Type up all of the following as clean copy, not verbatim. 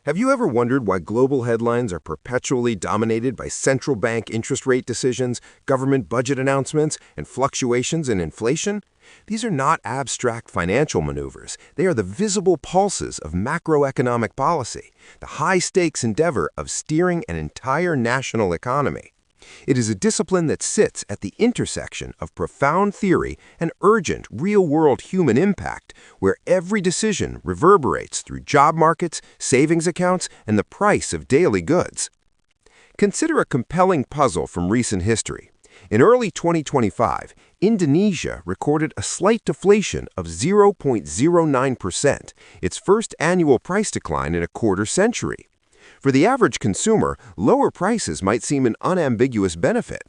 Have you ever wondered why global headlines are perpetually dominated by central bank interest rate decisions, government budget announcements, and fluctuations in inflation? These are not abstract financial maneuvers. They are the visible pulses of macroeconomic policy, the high-stakes endeavor of steering an entire national economy. It is a discipline that sits at the intersection of profound theory and urgent, real-world human impact, where every decision reverberates through job markets, savings accounts, and the price of daily goods. Consider a compelling puzzle from recent history. In early 2025, Indonesia recorded a slight deflation of 0.09%, its first annual price decline in a quarter century. For the average consumer, lower prices might seem an unambiguous benefit.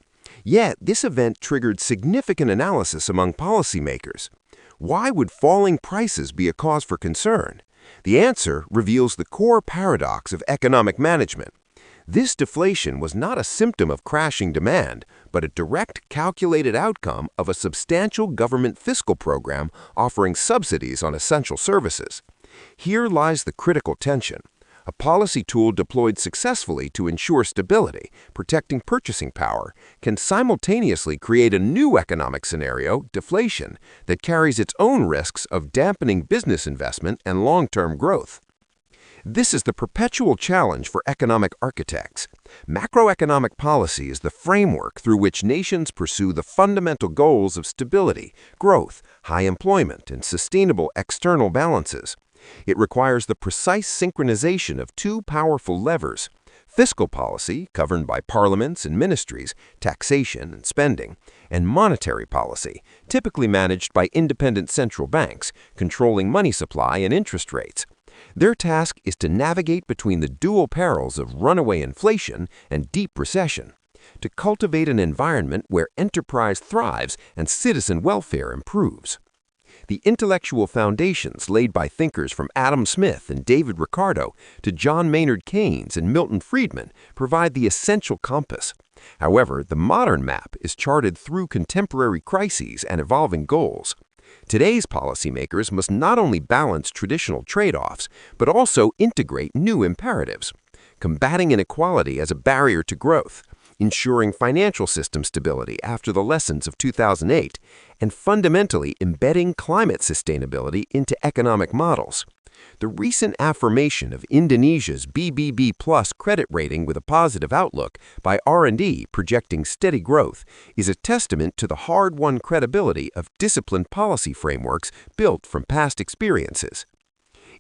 Yet, this event triggered significant analysis among policymakers. Why would falling prices be a cause for concern? The answer reveals the core paradox of economic management. This deflation was not a symptom of crashing demand, but a direct, calculated outcome of a substantial government fiscal program offering subsidies on essential services. Here lies the critical tension. A policy tool deployed successfully to ensure stability, protecting purchasing power, can simultaneously create a new economic scenario, deflation, that carries its own risks of dampening business investment and long-term growth. This is the perpetual challenge for economic architects. Macroeconomic policy is the framework through which nations pursue the fundamental goals of stability, growth, high employment, and sustainable external balances. It requires the precise synchronization of two powerful levers: fiscal policy, governed by parliaments and ministries, taxation and spending, and monetary policy, typically managed by independent central banks, controlling money supply and interest rates. Their task is to navigate between the dual perils of runaway inflation and deep recession, to cultivate an environment where enterprise thrives and citizen welfare improves. The intellectual foundations laid by thinkers from Adam Smith and David Ricardo to John Maynard Keynes and Milton Friedman provide the essential compass. However, the modern map is charted through contemporary crises and evolving goals. Today's policymakers must not only balance traditional trade-offs, but also integrate new imperatives, combating inequality as a barrier to growth, ensuring financial system stability after the lessons of 2008, and fundamentally embedding climate sustainability into economic models. The recent affirmation of Indonesia's BBB+ credit rating with a positive outlook by R&D projecting steady growth is a testament to the hard-won credibility of disciplined policy frameworks built from past experiences.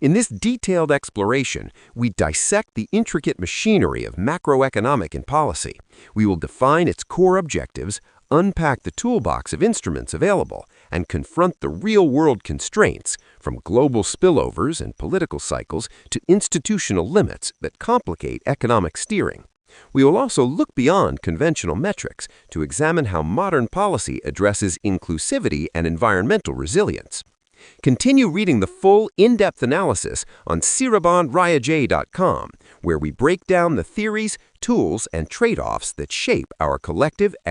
In this detailed exploration, we dissect the intricate machinery of macroeconomic and policy. We will define its core objectives, unpack the toolbox of instruments available, and confront the real-world constraints, from global spillovers and political cycles to institutional limits that complicate economic steering. We will also look beyond conventional metrics to examine how modern policy addresses inclusivity and environmental resilience. Continue reading the full, in-depth analysis on sirabonrayaj.com, where we break down the theories, tools, and trade-offs that shape our collective economic